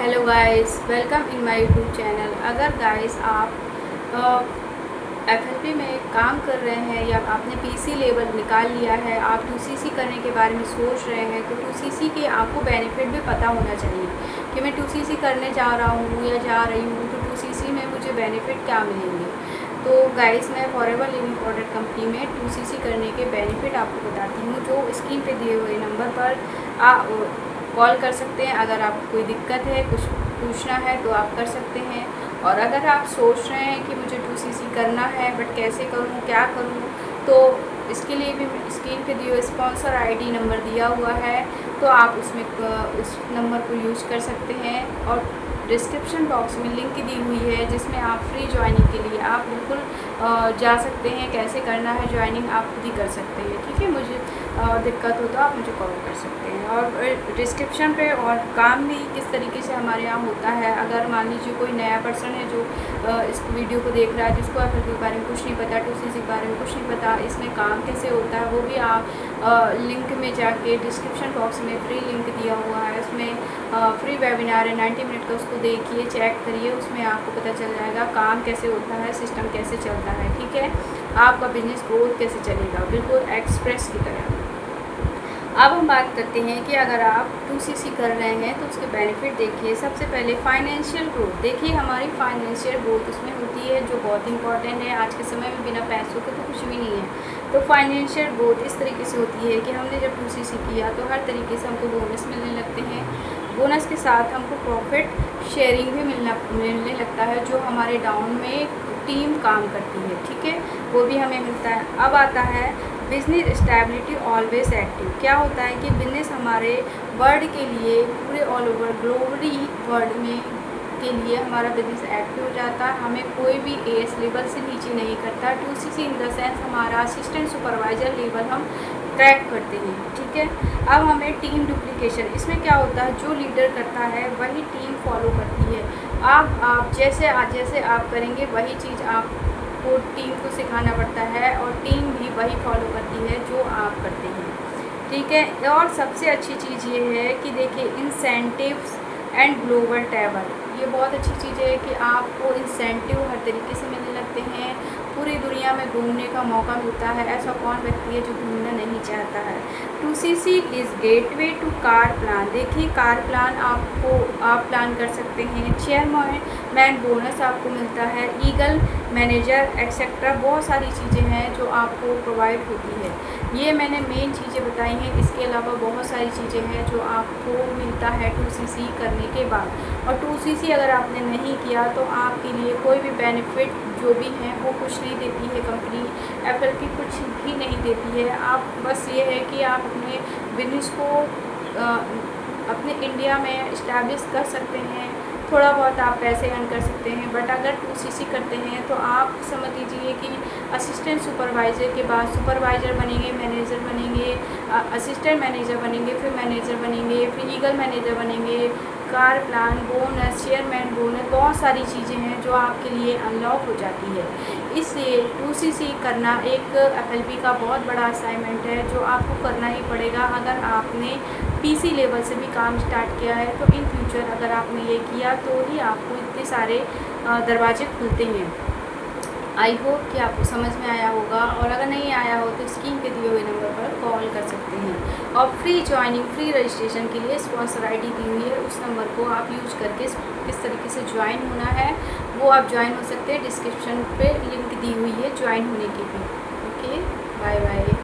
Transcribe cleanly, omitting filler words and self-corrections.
Hello guys, welcome in my YouTube channel. अगर guys आप FLP में काम कर रहे हैं या आपने पीसी लेवल निकाल लिया है, आप 2सीसी करने के बारे में सोच रहे हैं, तो 2सीसी के आपको बेनिफिट भी पता होना चाहिए कि मैं 2सीसी करने जा रहा हूँ या जा रही हूँ, तो 2सीसी में मुझे बेनिफिट क्या मिलेंगे। तो गाइस, मैं फॉरएवर लिविंग प्रोडक्ट कंपनी में 2सीसी करने के बेनिफिट आपको बताती हूँ, जो स्क्रीन पे दिए हुए नंबर पर कॉल कर सकते हैं। अगर आपको कोई दिक्कत है, कुछ पूछना है तो आप कर सकते हैं। और अगर आप सोच रहे हैं कि मुझे 2सीसी करना है बट कैसे करूं, क्या करूं, तो इसके लिए भी स्क्रीन पे दिए स्पॉन्सर आईडी नंबर दिया हुआ है, तो आप उसमें उस नंबर को यूज कर सकते हैं। और डिस्क्रिप्शन बॉक्स में लिंक दी हुई है, जिसमें आप फ्री ज्वाइनिंग के लिए आप बिल्कुल जा सकते हैं। कैसे करना है ज्वाइनिंग आप खुद ही कर सकते हैं, ठीक है। मुझे दिक्कत हो तो आप मुझे कॉल कर सकते हैं। और डिस्क्रिप्शन पे और काम भी किस तरीके से हमारे यहाँ होता है। अगर मान लीजिए कोई नया पर्सन है जो इस वीडियो को देख रहा है, जिसको एफएलपी के बारे में कुछ नहीं पता, 2सीसी के बारे में कुछ नहीं पता, इसमें काम कैसे होता है, वो भी आप लिंक में जाके डिस्क्रिप्शन बॉक्स में फ्री लिंक दिया हुआ है, उसमें फ्री वेबिनार है 90 मिनट का, उसको देखिए, चेक करिए, उसमें आपको पता चल जाएगा काम कैसे होता है, सिस्टम कैसे चलता है, ठीक है। आपका बिजनेस ग्रोथ कैसे चलेगा, बिल्कुल एक्सप्रेस की तरह। अब हम बात करते हैं कि अगर आप 2सीसी कर रहे हैं तो उसके बेनिफिट देखिए। सबसे पहले फाइनेंशियल ग्रोथ देखिए। हमारी फाइनेंशियल ग्रोथ उसमें होती है, जो बहुत इंपॉर्टेंट है आज के समय में। बिना पैसों के तो कुछ भी नहीं है। तो फाइनेंशियल ग्रोथ इस तरीके से होती है कि हमने जब 2सीसी किया तो हर तरीके से हमको बोनस मिलने लगते हैं। बोनस के साथ हमको प्रॉफिट शेयरिंग भी मिलने लगता है, जो हमारे डाउन में टीम काम करती है, ठीक है, वो भी हमें मिलता है। अब आता है बिजनेस स्टेबिलिटी ऑलवेज एक्टिव। क्या होता है कि बिजनेस हमारे वर्ल्ड के लिए, पूरे ऑल ओवर ग्लोबली वर्ल्ड में के लिए हमारा बिजनेस एक्टिव हो जाता है। हमें कोई भी एएस लेवल से नीचे नहीं करता। 2सीसी इन द सेंस हमारा असिस्टेंट सुपरवाइजर लेवल हम ट्रैक करते हैं, ठीक है। अब हमें टीम डुप्लीकेशन, इसमें क्या होता है, जो लीडर करता है वही टीम फॉलो करती है। आप जैसे आप करेंगे वही चीज़ आपको टीम को सिखाना पड़ता है, और टीम भी वही फॉलो करती है जो आप करते हैं, ठीक है। और सबसे अच्छी चीज़ ये है कि देखिए, इंसेंटिव्स एंड ग्लोबल ट्रैवल, ये बहुत अच्छी चीज़ है कि आपको इंसेंटिव हर तरीके से मिलने लगते हैं। पूरी दुनिया में घूमने का मौका मिलता है। ऐसा कौन व्यक्ति है जो घूमना नहीं चाहता है। 2सीसी is gateway to car plan. देखिए, कार प्लान आप प्लान कर सकते हैं। चेयरमैन बोनस आपको मिलता है, ईगल मैनेजर एक्सेट्रा, बहुत सारी चीज़ें हैं जो आपको प्रोवाइड होती है। ये मैंने मेन चीज़ें बताई हैं। इसके अलावा बहुत सारी चीज़ें हैं जो आपको मिलता है 2सीसी करने के बाद। और 2सीसी अगर आपने नहीं किया तो आपके लिए कोई भी बेनिफिट जो भी हैं वो कुछ नहीं देती है कंपनी। एफएलपी कुछ भी नहीं देती है। आप बस ये है कि आप अपने बिजनेस को अपने इंडिया में इस्टेब्लिश कर सकते हैं। थोड़ा बहुत आप पैसे अर्न कर सकते हैं। बट अगर 2सीसी करते हैं तो आप समझ लीजिए कि असिस्टेंट सुपरवाइज़र के बाद सुपरवाइज़र बनेंगे, मैनेजर बनेंगे, असिस्टेंट मैनेजर बनेंगे, फिर मैनेजर बनेंगे, फिर ईगल मैनेजर बनेंगे, car plan, bonus, chairman bonus, बहुत सारी चीज़ें हैं जो आपके लिए अनलॉक हो जाती है। इसलिए 2सीसी करना एक एफएलपी का बहुत बड़ा असाइनमेंट है, जो आपको करना ही पड़ेगा। अगर आपने पीसी लेवल से भी काम स्टार्ट किया है तो इन फ्यूचर अगर आपने ये किया तो ही आपको इतने सारे दरवाजे खुलते हैं। आई होप कि आपको समझ में आया होगा, और अगर नहीं आया हो तो स्क्रीन पे दिए हुए नंबर पर कॉल कर सकते हैं। और फ्री ज्वाइनिंग, फ्री रजिस्ट्रेशन के लिए स्पॉन्सर आईडी दी हुई है, उस नंबर को आप यूज करके किस तरीके से ज्वाइन होना है वो आप ज्वाइन हो सकते हैं। डिस्क्रिप्शन पे लिंक दी हुई है ज्वाइन होने की भी। Okay, bye bye.